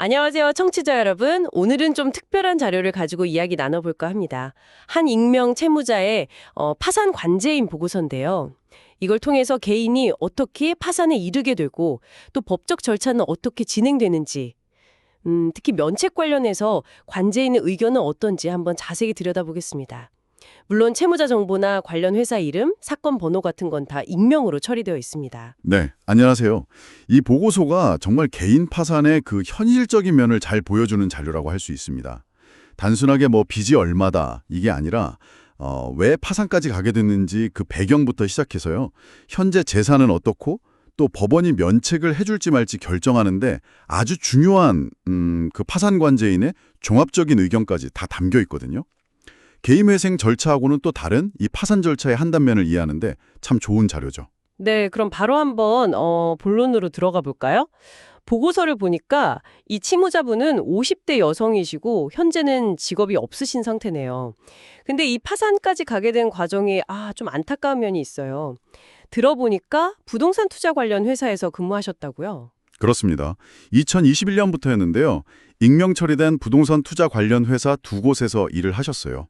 안녕하세요, 청취자 여러분. 오늘은 좀 특별한 자료를 가지고 이야기 나눠볼까 합니다. 한 익명 채무자의 파산 관제인 보고서인데요. 이걸 통해서 개인이 어떻게 파산에 이르게 되고 또 법적 절차는 어떻게 진행되는지, 특히 면책 관련해서 관제인의 의견은 어떤지 한번 자세히 들여다보겠습니다. 물론 채무자 정보나 관련 회사 이름, 사건 번호 같은 건 다 익명으로 처리되어 있습니다. 네, 안녕하세요. 이 보고서가 정말 개인 파산의 그 현실적인 면을 잘 보여주는 자료라고 할 수 있습니다. 단순하게 뭐 빚이 얼마다 이게 아니라 왜 파산까지 가게 됐는지 그 배경부터 시작해서요. 현재 재산은 어떻고 또 법원이 면책을 해줄지 말지 결정하는데 아주 중요한 그 파산관제인의 종합적인 의견까지 다 담겨 있거든요. 개인회생 절차하고는 또 다른 이 파산 절차의 한 단면을 이해하는데 참 좋은 자료죠. 네, 그럼 바로 한번 본론으로 들어가 볼까요? 보고서를 보니까 이 채무자분은 50대 여성이시고 현재는 직업이 없으신 상태네요. 근데 이 파산까지 가게 된 과정이 좀 안타까운 면이 있어요. 들어보니까 부동산 투자 관련 회사에서 근무하셨다고요? 그렇습니다. 2021년부터였는데요. 익명 처리된 부동산 투자 관련 회사 두 곳에서 일을 하셨어요.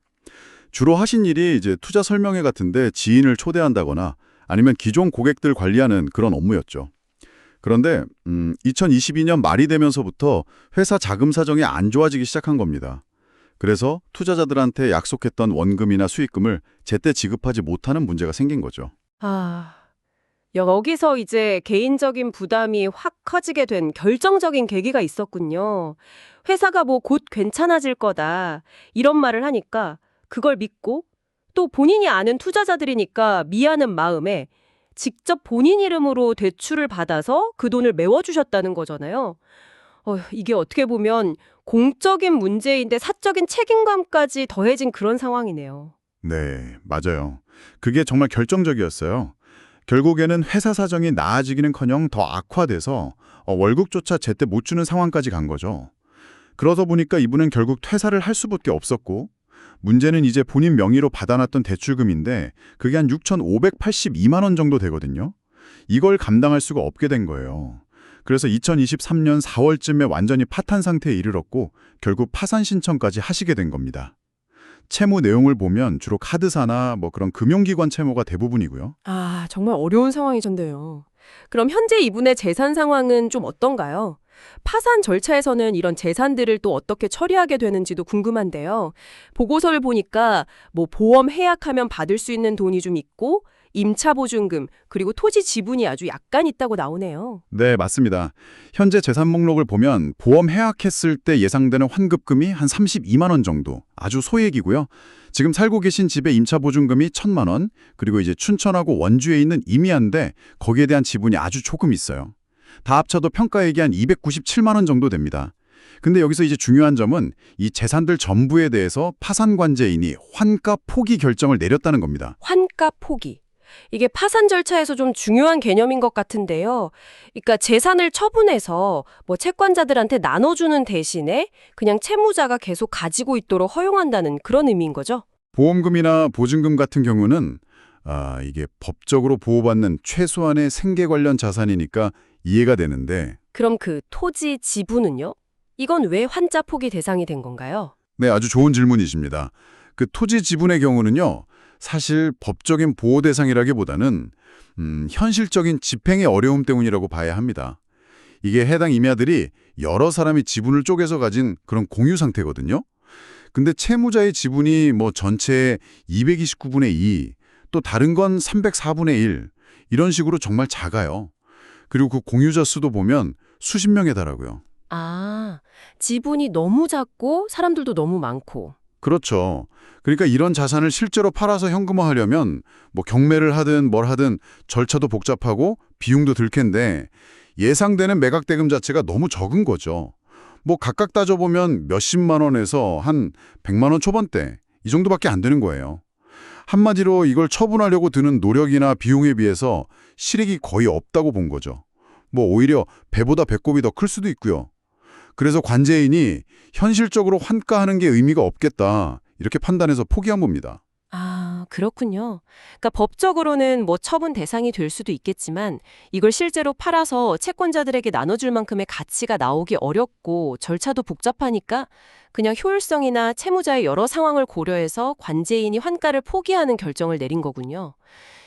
주로 하신 일이 이제 투자 설명회 같은데 지인을 초대한다거나 아니면 기존 고객들 관리하는 그런 업무였죠. 그런데 2022년 말이 되면서부터 회사 자금 사정이 안 좋아지기 시작한 겁니다. 그래서 투자자들한테 약속했던 원금이나 수익금을 제때 지급하지 못하는 문제가 생긴 거죠. 아, 여기서 이제 개인적인 부담이 확 커지게 된 결정적인 계기가 있었군요. 회사가 뭐 곧 괜찮아질 거다 이런 말을 하니까 그걸 믿고 또 본인이 아는 투자자들이니까 미안한 마음에 직접 본인 이름으로 대출을 받아서 그 돈을 메워주셨다는 거잖아요. 이게 어떻게 보면 공적인 문제인데 사적인 책임감까지 더해진 그런 상황이네요. 네, 맞아요. 그게 정말 결정적이었어요. 결국에는 회사 사정이 나아지기는커녕 더 악화돼서 월급조차 제때 못 주는 상황까지 간 거죠. 그러다 보니까 이분은 결국 퇴사를 할 수밖에 없었고 문제는 이제 본인 명의로 받아놨던 대출금인데 그게 한 6,582만 원 정도 되거든요. 이걸 감당할 수가 없게 된 거예요. 그래서 2023년 4월쯤에 완전히 파탄 상태에 이르렀고 결국 파산 신청까지 하시게 된 겁니다. 채무 내용을 보면 주로 카드사나 뭐 그런 금융기관 채무가 대부분이고요. 정말 어려운 상황이던데요. 그럼 현재 이분의 재산 상황은 좀 어떤가요? 파산 절차에서는 이런 재산들을 또 어떻게 처리하게 되는지도 궁금한데요. 보고서를 보니까 뭐 보험 해약하면 받을 수 있는 돈이 좀 있고 임차보증금 그리고 토지 지분이 아주 약간 있다고 나오네요. 네, 맞습니다. 현재 재산 목록을 보면 보험 해약했을 때 예상되는 환급금이 한 32만 원 정도, 아주 소액이고요. 지금 살고 계신 집의 임차보증금이 1,000만 원, 그리고 이제 춘천하고 원주에 있는 임야인데 거기에 대한 지분이 아주 조금 있어요. 다 합쳐도 평가액이 한 297만 원 정도 됩니다. 근데 여기서 이제 중요한 점은 이 재산들 전부에 대해서 파산관제인이 환가 포기 결정을 내렸다는 겁니다. 환가 포기. 이게 파산 절차에서 좀 중요한 개념인 것 같은데요. 그러니까 재산을 처분해서 뭐 채권자들한테 나눠주는 대신에 그냥 채무자가 계속 가지고 있도록 허용한다는 그런 의미인 거죠? 보험금이나 보증금 같은 경우는 이게 법적으로 보호받는 최소한의 생계 관련 자산이니까 이해가 되는데 그럼 그 토지 지분은요? 이건 왜 환자 포기 대상이 된 건가요? 네, 아주 좋은 질문이십니다. 그 토지 지분의 경우는요. 사실 법적인 보호 대상이라기보다는 현실적인 집행의 어려움 때문이라고 봐야 합니다. 이게 해당 임야들이 여러 사람이 지분을 쪼개서 가진 그런 공유 상태거든요. 근데 채무자의 지분이 뭐 전체의 229분의 2, 또 다른 건 304분의 1 이런 식으로 정말 작아요. 그리고 그 공유자 수도 보면 수십 명에 달하고요. 지분이 너무 작고 사람들도 너무 많고. 그렇죠. 그러니까 이런 자산을 실제로 팔아서 현금화하려면 뭐 경매를 하든 뭘 하든 절차도 복잡하고 비용도 들 텐데 예상되는 매각 대금 자체가 너무 적은 거죠. 뭐 각각 따져보면 몇십만 원에서 한 100만 원 초반대 이 정도밖에 안 되는 거예요. 한마디로 이걸 처분하려고 드는 노력이나 비용에 비해서 실익이 거의 없다고 본 거죠. 뭐 오히려 배보다 배꼽이 더 클 수도 있고요. 그래서 관제인이 현실적으로 환가하는 게 의미가 없겠다 이렇게 판단해서 포기한 겁니다. 그렇군요. 그러니까 법적으로는 뭐 처분 대상이 될 수도 있겠지만 이걸 실제로 팔아서 채권자들에게 나눠줄 만큼의 가치가 나오기 어렵고 절차도 복잡하니까 그냥 효율성이나 채무자의 여러 상황을 고려해서 관제인이 환가를 포기하는 결정을 내린 거군요.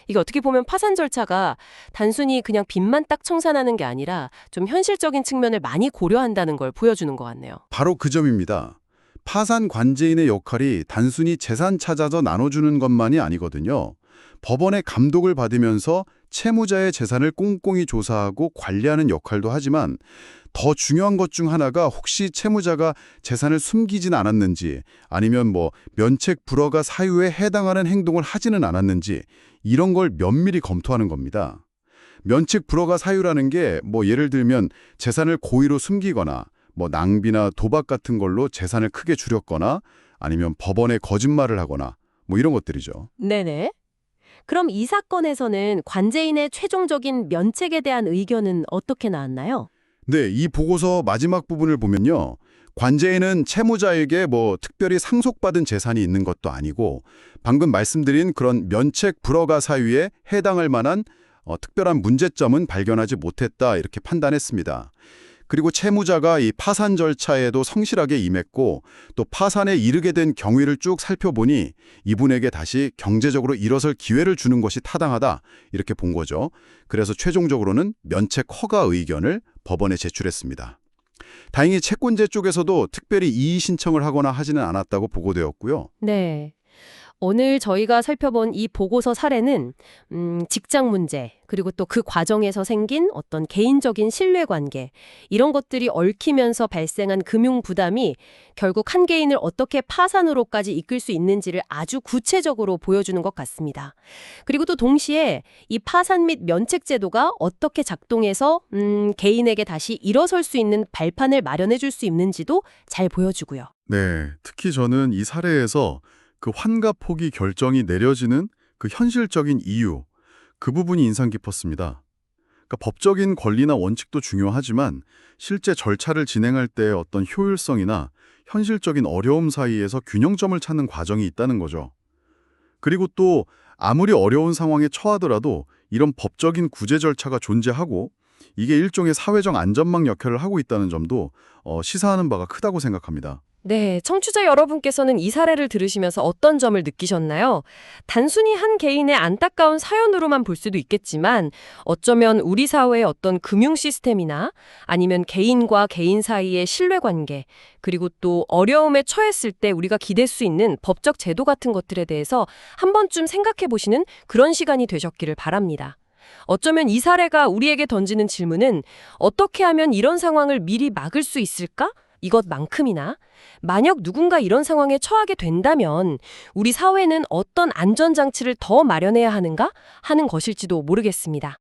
이게 어떻게 보면 파산 절차가 단순히 그냥 빚만 딱 청산하는 게 아니라 좀 현실적인 측면을 많이 고려한다는 걸 보여주는 것 같네요. 바로 그 점입니다. 파산 관제인의 역할이 단순히 재산 찾아서 나눠주는 것만이 아니거든요. 법원의 감독을 받으면서 채무자의 재산을 꼼꼼히 조사하고 관리하는 역할도 하지만 더 중요한 것 중 하나가 혹시 채무자가 재산을 숨기진 않았는지 아니면 뭐 면책 불허가 사유에 해당하는 행동을 하지는 않았는지 이런 걸 면밀히 검토하는 겁니다. 면책 불허가 사유라는 게 뭐 예를 들면 재산을 고의로 숨기거나 뭐 낭비나 도박 같은 걸로 재산을 크게 줄였거나 아니면 법원에 거짓말을 하거나 뭐 이런 것들이죠. 네네. 그럼 이 사건에서는 관제인의 최종적인 면책에 대한 의견은 어떻게 나왔나요? 네, 이 보고서 마지막 부분을 보면요. 관제인은 채무자에게 뭐 특별히 상속받은 재산이 있는 것도 아니고 방금 말씀드린 그런 면책 불허가 사유에 해당할 만한 특별한 문제점은 발견하지 못했다 이렇게 판단했습니다. 그리고 채무자가 이 파산 절차에도 성실하게 임했고 또 파산에 이르게 된 경위를 쭉 살펴보니 이분에게 다시 경제적으로 일어설 기회를 주는 것이 타당하다 이렇게 본 거죠. 그래서 최종적으로는 면책 허가 의견을 법원에 제출했습니다. 다행히 채권자 쪽에서도 특별히 이의 신청을 하거나 하지는 않았다고 보고되었고요. 네. 오늘 저희가 살펴본 이 보고서 사례는 직장 문제, 그리고 또 그 과정에서 생긴 어떤 개인적인 신뢰관계, 이런 것들이 얽히면서 발생한 금융 부담이 결국 한 개인을 어떻게 파산으로까지 이끌 수 있는지를 아주 구체적으로 보여주는 것 같습니다. 그리고 또 동시에 이 파산 및 면책 제도가 어떻게 작동해서 개인에게 다시 일어설 수 있는 발판을 마련해 줄 수 있는지도 잘 보여주고요. 네, 특히 저는 이 사례에서 그 환가 포기 결정이 내려지는 그 현실적인 이유, 그 부분이 인상 깊었습니다. 그러니까 법적인 권리나 원칙도 중요하지만 실제 절차를 진행할 때 어떤 효율성이나 현실적인 어려움 사이에서 균형점을 찾는 과정이 있다는 거죠. 그리고 또 아무리 어려운 상황에 처하더라도 이런 법적인 구제 절차가 존재하고 이게 일종의 사회적 안전망 역할을 하고 있다는 점도 시사하는 바가 크다고 생각합니다. 네, 청취자 여러분께서는 이 사례를 들으시면서 어떤 점을 느끼셨나요? 단순히 한 개인의 안타까운 사연으로만 볼 수도 있겠지만 어쩌면 우리 사회의 어떤 금융 시스템이나 아니면 개인과 개인 사이의 신뢰관계, 그리고 또 어려움에 처했을 때 우리가 기댈 수 있는 법적 제도 같은 것들에 대해서 한 번쯤 생각해 보시는 그런 시간이 되셨기를 바랍니다. 어쩌면 이 사례가 우리에게 던지는 질문은 어떻게 하면 이런 상황을 미리 막을 수 있을까? 이것만큼이나 만약 누군가 이런 상황에 처하게 된다면 우리 사회는 어떤 안전장치를 더 마련해야 하는가 하는 것일지도 모르겠습니다.